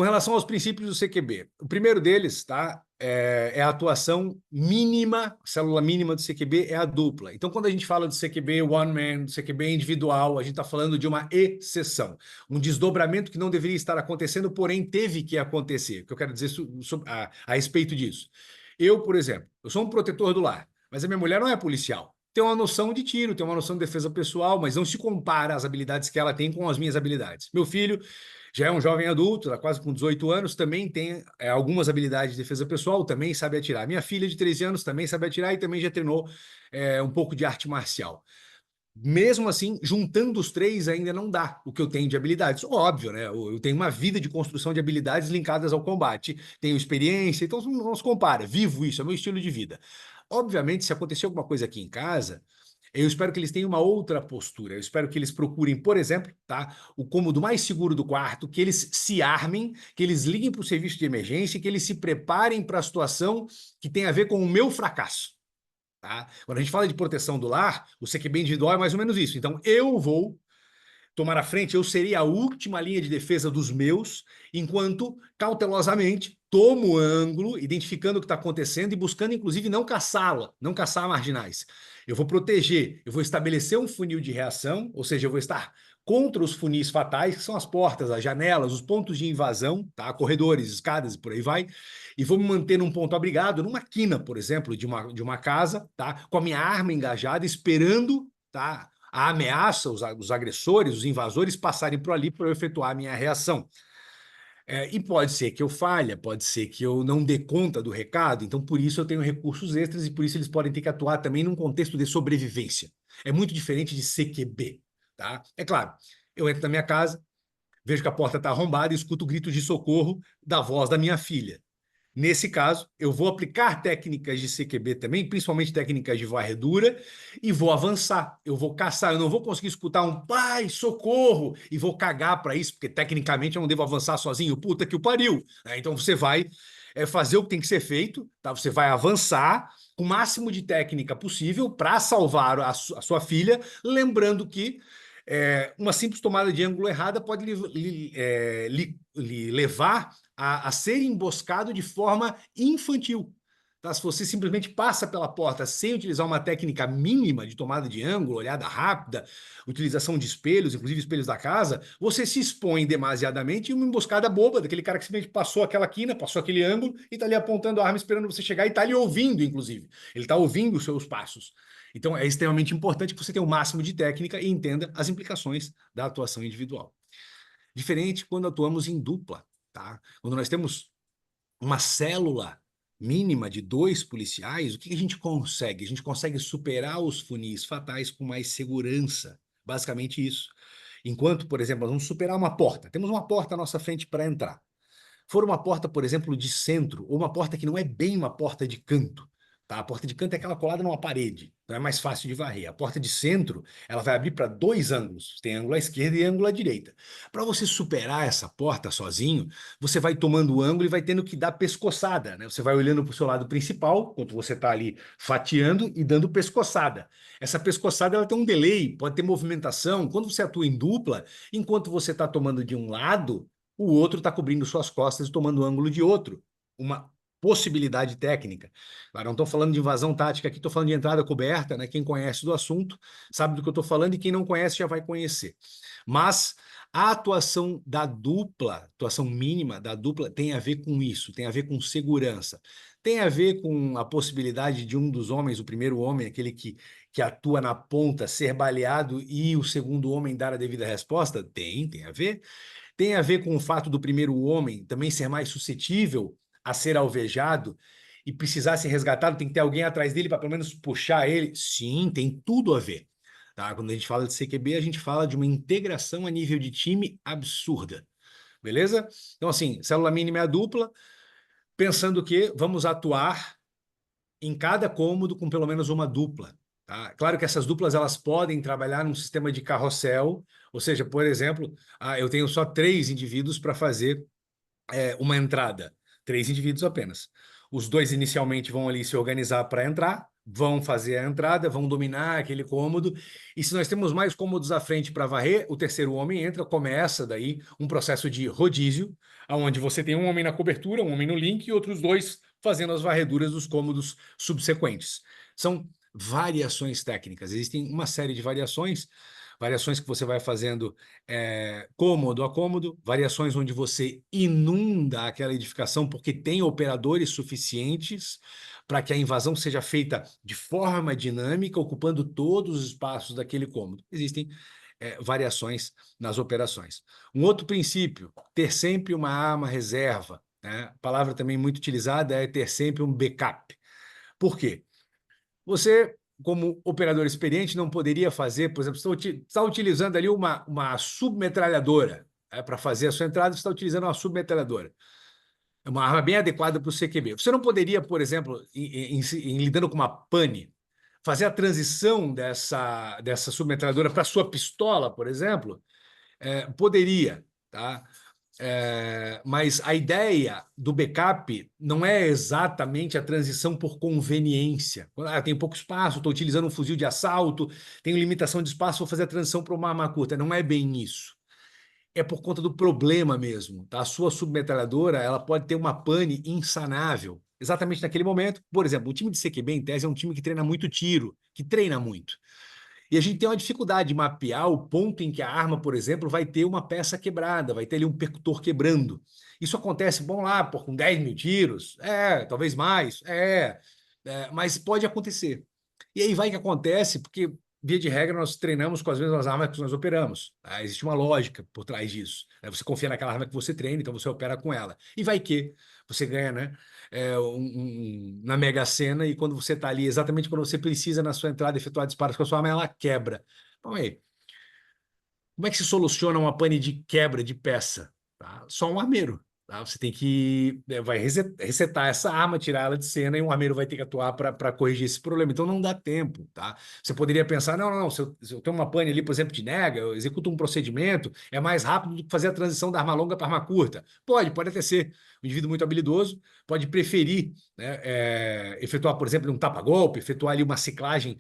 Com relação aos princípios do CQB, o primeiro deles, tá, é a atuação mínima, a célula mínima do CQB é a dupla. Então, quando a gente fala do CQB one man, do CQB individual, a gente está falando de uma exceção, um desdobramento que não deveria estar acontecendo, porém teve que acontecer. O que eu quero dizer a respeito disso? Eu, por exemplo, eu sou um protetor do lar, mas a minha mulher não é policial. Tem uma noção de tiro, tem uma noção de defesa pessoal, mas não se compara as habilidades que ela tem com as minhas habilidades. Meu filho já é um jovem adulto, está quase com 18 anos, também tem algumas habilidades de defesa pessoal, também sabe atirar. Minha filha de 13 anos também sabe atirar e também já treinou um pouco de arte marcial. Mesmo assim, juntando os três ainda não dá o que eu tenho de habilidades. Óbvio, né? Eu tenho uma vida de construção de habilidades linkadas ao combate, tenho experiência, então não se compara. Vivo isso, é meu estilo de vida. Obviamente, se acontecer alguma coisa aqui em casa, eu espero que eles tenham uma outra postura. Eu espero que eles procurem, por exemplo, tá, o cômodo mais seguro do quarto, que eles se armem, que eles liguem para o serviço de emergência, que eles se preparem para a situação que tem a ver com o meu fracasso. Tá? Quando a gente fala de proteção do lar, o CQB individual é mais ou menos isso. Então, eu vou tomar a frente, eu serei a última linha de defesa dos meus, enquanto cautelosamente tomo o ângulo, identificando o que está acontecendo e buscando, inclusive, não caçá-la, não caçar marginais. Eu vou proteger, eu vou estabelecer um funil de reação, ou seja, eu vou estar contra os funis fatais, que são as portas, as janelas, os pontos de invasão, tá? Corredores, escadas e por aí vai, e vou me manter num ponto abrigado, numa quina, por exemplo, de uma casa, tá? Com a minha arma engajada, esperando, tá? A ameaça, os agressores, os invasores passarem por ali para eu efetuar a minha reação. E pode ser que eu falhe, pode ser que eu não dê conta do recado, então por isso eu tenho recursos extras e por isso eles podem ter que atuar também num contexto de sobrevivência. É muito diferente de CQB, tá? É claro, eu entro na minha casa, vejo que a porta está arrombada e escuto o grito de socorro da voz da minha filha. Nesse caso, eu vou aplicar técnicas de CQB também, principalmente técnicas de varredura, e vou avançar. Eu vou caçar. Eu não vou conseguir escutar um pai, socorro, e vou cagar para isso, porque tecnicamente eu não devo avançar sozinho. Puta que o pariu. Então você vai fazer o que tem que ser feito, tá? Você vai avançar com o máximo de técnica possível para salvar a sua filha, lembrando que uma simples tomada de ângulo errada pode lhe levar a ser emboscado de forma infantil. Tá? Se você simplesmente passa pela porta sem utilizar uma técnica mínima de tomada de ângulo, olhada rápida, utilização de espelhos, inclusive espelhos da casa, você se expõe demasiadamente em uma emboscada boba daquele cara que simplesmente passou aquela quina, passou aquele ângulo e está ali apontando a arma esperando você chegar e está ali ouvindo, inclusive. Ele está ouvindo os seus passos. Então é extremamente importante que você tenha o máximo de técnica e entenda as implicações da atuação individual. Diferente quando atuamos em dupla, tá? Quando nós temos uma célula mínima de 2 policiais, o que a gente consegue? A gente consegue superar os funis fatais com mais segurança. Basicamente isso. Enquanto, por exemplo, nós vamos superar uma porta. Temos uma porta à nossa frente para entrar. For uma porta, por exemplo, de centro, ou uma porta que não é bem uma porta de canto, tá? A porta de canto é aquela colada numa parede, então é mais fácil de varrer. A porta de centro, ela vai abrir para 2 ângulos, tem ângulo à esquerda e ângulo à direita. Para você superar essa porta sozinho, você vai tomando o ângulo e vai tendo que dar pescoçada, né? Você vai olhando para o seu lado principal, enquanto você está ali fatiando e dando pescoçada. Essa pescoçada ela tem um delay, pode ter movimentação. Quando você atua em dupla, enquanto você está tomando de um lado, o outro está cobrindo suas costas e tomando o ângulo de outro. Uma possibilidade técnica. Claro, não estou falando de invasão tática aqui, estou falando de entrada coberta, né? Quem conhece do assunto sabe do que eu estou falando e quem não conhece já vai conhecer. Mas a atuação da dupla, atuação mínima da dupla, tem a ver com isso, tem a ver com segurança. Tem a ver com a possibilidade de um dos homens, o primeiro homem, aquele que atua na ponta, ser baleado e o segundo homem dar a devida resposta? Tem a ver. Tem a ver com o fato do primeiro homem também ser mais suscetível a ser alvejado e precisar ser resgatado, tem que ter alguém atrás dele para pelo menos puxar ele? Sim, tem tudo a ver. Tá? Quando a gente fala de CQB, a gente fala de uma integração a nível de time absurda. Beleza? Então, assim, célula mínima é a dupla, pensando que vamos atuar em cada cômodo com pelo menos uma dupla. Tá? Claro que essas duplas elas podem trabalhar num sistema de carrossel, ou seja, por exemplo, eu tenho só 3 indivíduos para fazer uma entrada, 3 indivíduos apenas. Os 2 inicialmente vão ali se organizar para entrar, vão fazer a entrada, vão dominar aquele cômodo, e se nós temos mais cômodos à frente para varrer, o terceiro homem entra, começa daí um processo de rodízio, onde você tem um homem na cobertura, um homem no link e outros dois fazendo as varreduras dos cômodos subsequentes. São variações técnicas, existem uma série de variações, variações que você vai fazendo cômodo a cômodo, variações onde você inunda aquela edificação porque tem operadores suficientes para que a invasão seja feita de forma dinâmica, ocupando todos os espaços daquele cômodo. Existem variações nas operações. Um outro princípio, ter sempre uma arma reserva, né? A palavra também muito utilizada é ter sempre um backup. Por quê? Você, como operador experiente, não poderia fazer, por exemplo, está utilizando ali uma submetralhadora, para fazer a sua entrada, você está utilizando uma submetralhadora. É uma arma bem adequada para o CQB. Você não poderia, por exemplo, em lidando com uma pane, fazer a transição dessa submetralhadora para a sua pistola, por exemplo? Poderia, tá? Mas a ideia do backup não é exatamente a transição por conveniência. Tem pouco espaço, estou utilizando um fuzil de assalto, tenho limitação de espaço, vou fazer a transição para uma arma curta. Não é bem isso. É por conta do problema mesmo, tá? A sua submetralhadora, ela pode ter uma pane insanável. Exatamente naquele momento. Por exemplo, o time de CQB, em tese, é um time que treina muito tiro, que treina muito. E a gente tem uma dificuldade de mapear o ponto em que a arma, por exemplo, vai ter uma peça quebrada, vai ter ali um percutor quebrando. Isso acontece, bom lá, com 10 mil tiros, talvez mais, mas pode acontecer. E aí vai que acontece, porque, via de regra, nós treinamos com as mesmas armas que nós operamos. Tá? Existe uma lógica por trás disso. Você confia naquela arma que você treina, então você opera com ela. E vai que você ganha, né? Na Mega Sena, e quando você está ali, exatamente quando você precisa na sua entrada efetuar disparos com a sua arma, ela quebra. Então, aí, como é que se soluciona uma pane de quebra de peça? Tá? Só um armeiro. Tá? Você tem que vai resetar essa arma, tirar ela de cena, e um armeiro vai ter que atuar para corrigir esse problema. Então não dá tempo. Tá? Você poderia pensar, não, se eu tenho uma pane ali, por exemplo, de nega, eu executo um procedimento, é mais rápido do que fazer a transição da arma longa para arma curta. Pode até ser. Um indivíduo muito habilidoso pode preferir, né, efetuar, por exemplo, um tapa-golpe, efetuar ali uma ciclagem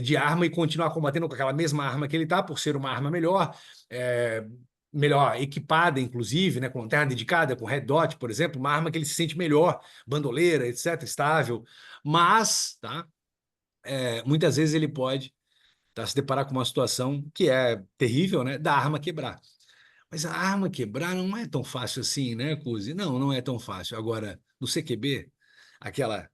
de arma e continuar combatendo com aquela mesma arma que ele está, por ser uma arma melhor, é, melhor equipada, inclusive, né, com lanterna dedicada, com red dot, por exemplo, uma arma que ele se sente melhor, bandoleira, etc., estável. Mas, tá, muitas vezes ele pode se deparar com uma situação que é terrível, né, da arma quebrar. Mas a arma quebrar não é tão fácil assim, né, Cusi? Não, não é tão fácil. Agora, no CQB, aquela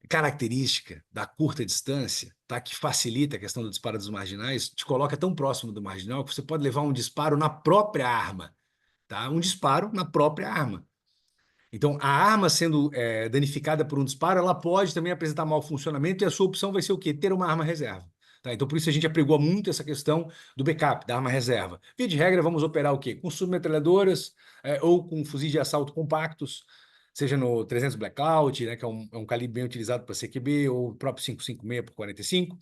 característica da curta distância, tá, que facilita a questão do disparo dos marginais, te coloca tão próximo do marginal que você pode levar um disparo na própria arma, tá? Um disparo na própria arma. Então, a arma sendo danificada por um disparo, ela pode também apresentar mau funcionamento, e a sua opção vai ser o quê? Ter uma arma reserva. Tá? Então, por isso a gente apregou muito essa questão do backup, da arma reserva. Via de regra, vamos operar o quê? Com submetralhadoras ou com fuzis de assalto compactos, seja no 300 Blackout, né, que é um calibre bem utilizado para CQB, ou o próprio 5.56 por 45.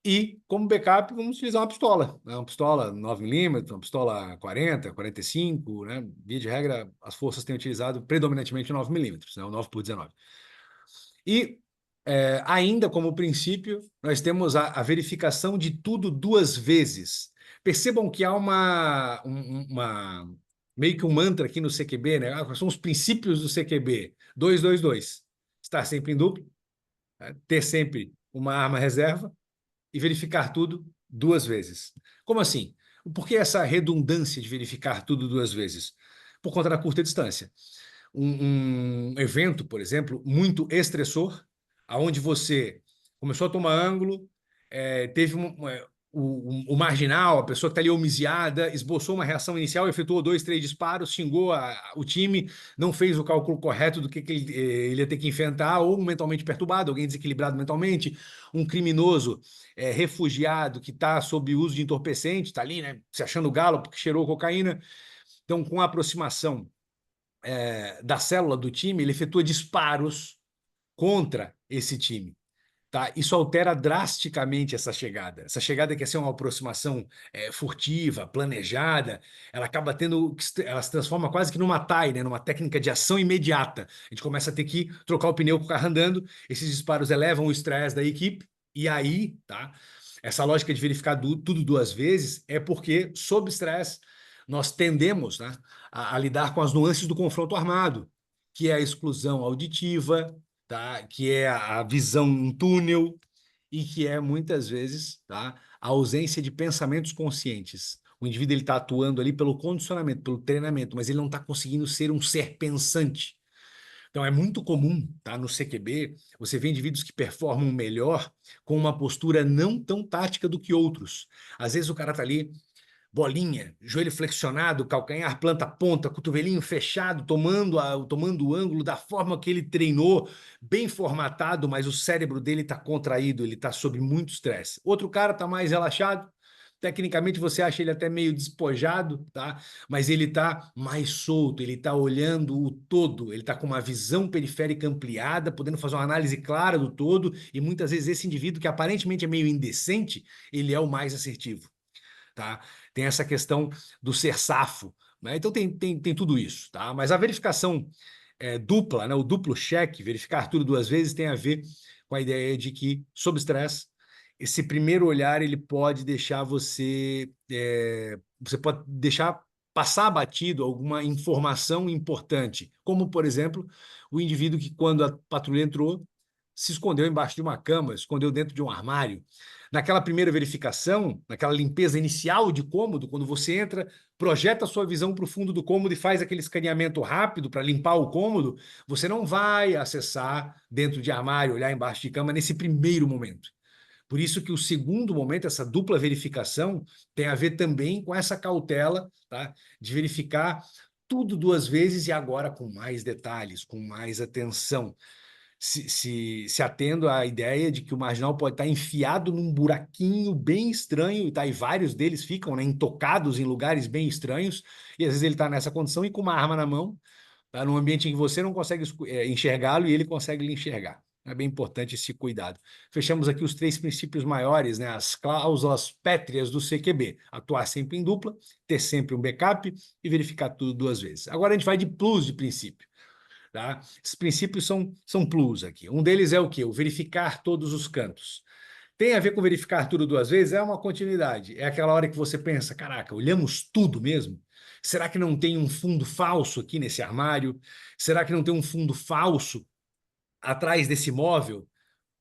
E, como backup, vamos utilizar uma pistola, né? Uma pistola 9mm, uma pistola 40, 45, né? Via de regra, as forças têm utilizado predominantemente 9mm, né? O 9 por 19. E, ainda como princípio, nós temos a verificação de tudo duas vezes. Percebam que há meio que um mantra aqui no CQB, né? Quais são os princípios do CQB? 2-2-2. Estar sempre em duplo, né? Ter sempre uma arma reserva, e verificar tudo duas vezes. Como assim? Por que essa redundância de verificar tudo duas vezes? Por conta da curta distância. Um evento, por exemplo, muito estressor, aonde você começou a tomar ângulo, teve o marginal, a pessoa que está ali homiziada, esboçou uma reação inicial, efetuou 2, 3 disparos, xingou o time, não fez o cálculo correto do que ele ia ter que enfrentar, ou mentalmente perturbado, alguém desequilibrado mentalmente, um criminoso refugiado que está sob uso de entorpecente, está ali, né, se achando galo porque cheirou cocaína. Então, com a aproximação da célula do time, ele efetua disparos contra esse time. tá? Isso altera drasticamente essa chegada. Essa chegada quer ser uma aproximação furtiva, planejada, ela acaba tendo, ela se transforma quase que numa TAI, né? Numa técnica de ação imediata. A gente começa a ter que trocar o pneu com o carro andando, esses disparos elevam o estresse da equipe, e aí, tá? Essa lógica de verificar tudo duas vezes é porque, sob estresse, nós tendemos, né, a lidar com as nuances do confronto armado, que é a exclusão auditiva, tá? Que é a visão em túnel e que é, muitas vezes, tá? A ausência de pensamentos conscientes. O indivíduo ele está atuando ali pelo condicionamento, pelo treinamento, mas ele não está conseguindo ser um ser pensante. Então, é muito comum, tá, no CQB, você vê indivíduos que performam melhor com uma postura não tão tática do que outros. Às vezes o cara está ali bolinha, joelho flexionado, calcanhar planta ponta, cotovelinho fechado, tomando o ângulo da forma que ele treinou, bem formatado, mas o cérebro dele está contraído, ele está sob muito estresse. Outro cara está mais relaxado, tecnicamente você acha ele até meio despojado, tá? Mas ele está mais solto, ele está olhando o todo, ele está com uma visão periférica ampliada, podendo fazer uma análise clara do todo, e muitas vezes esse indivíduo que aparentemente é meio indecente, ele é o mais assertivo. Tá? Tem essa questão do ser safo, né? Então tem tudo isso, tá? Mas a verificação dupla, né? O duplo cheque, verificar tudo duas vezes, tem a ver com a ideia de que, sob estresse, esse primeiro olhar ele pode deixar você pode deixar passar batido alguma informação importante, como, por exemplo, o indivíduo que, quando a patrulha entrou, se escondeu embaixo de uma cama, escondeu dentro de um armário. Naquela primeira verificação, naquela limpeza inicial de cômodo, quando você entra, projeta a sua visão para o fundo do cômodo e faz aquele escaneamento rápido para limpar o cômodo, você não vai acessar dentro de armário, olhar embaixo de cama nesse primeiro momento. Por isso que o segundo momento, essa dupla verificação, tem a ver também com essa cautela, tá? De verificar tudo duas vezes e agora com mais detalhes, com mais atenção, se atendo à ideia de que o marginal pode estar enfiado num buraquinho bem estranho, tá? E vários deles ficam, né, intocados em lugares bem estranhos, e às vezes ele está nessa condição e com uma arma na mão, tá? Num ambiente em que você não consegue enxergá-lo e ele consegue lhe enxergar. É bem importante esse cuidado. Fechamos aqui os três princípios maiores, né? As cláusulas pétreas do CQB. Atuar sempre em dupla, ter sempre um backup e verificar tudo duas vezes. Agora a gente vai de plus de princípio. Tá? Esses princípios são plus aqui. Um deles é o quê? O verificar todos os cantos. Tem a ver com verificar tudo duas vezes? É uma continuidade. É aquela hora que você pensa, caraca, olhamos tudo mesmo? Será que não tem um fundo falso aqui nesse armário? Será que não tem um fundo falso atrás desse móvel?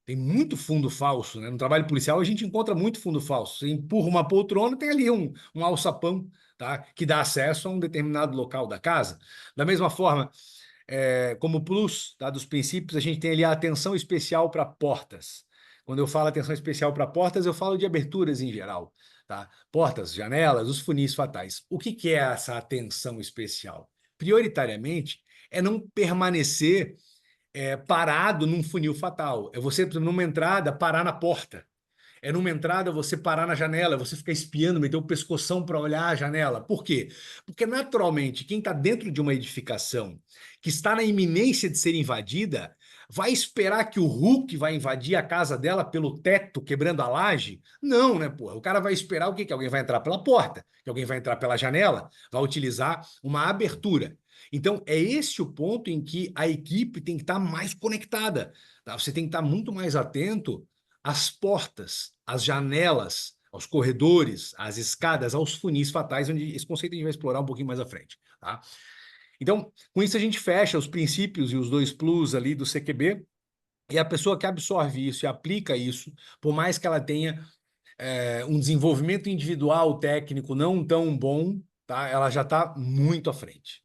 Tem muito fundo falso, né? No trabalho policial a gente encontra muito fundo falso. Você empurra uma poltrona, tem ali um alçapão, tá? Que dá acesso a um determinado local da casa. Da mesma forma, como plus, tá, dos princípios, a gente tem ali a atenção especial para portas. Quando eu falo atenção especial para portas, eu falo de aberturas em geral, tá? Portas, janelas, os funis fatais. O que é essa atenção especial? Prioritariamente, é não permanecer parado num funil fatal. É você, numa entrada, parar na porta. É numa entrada você parar na janela, você ficar espiando, meter o pescoção para olhar a janela. Por quê? Porque, naturalmente, quem está dentro de uma edificação que está na iminência de ser invadida, vai esperar que o Hulk vai invadir a casa dela pelo teto, quebrando a laje? Não, né, porra? O cara vai esperar o quê? Que alguém vai entrar pela porta, que alguém vai entrar pela janela, vai utilizar uma abertura. Então, é esse o ponto em que a equipe tem que estar mais conectada, tá? Você tem que estar muito mais atento às portas, às janelas, aos corredores, às escadas, aos funis fatais, onde esse conceito a gente vai explorar um pouquinho mais à frente, tá? Então, com isso a gente fecha os princípios e os dois plus ali do CQB, e a pessoa que absorve isso e aplica isso, por mais que ela tenha um desenvolvimento individual técnico não tão bom, tá? Ela já está muito à frente.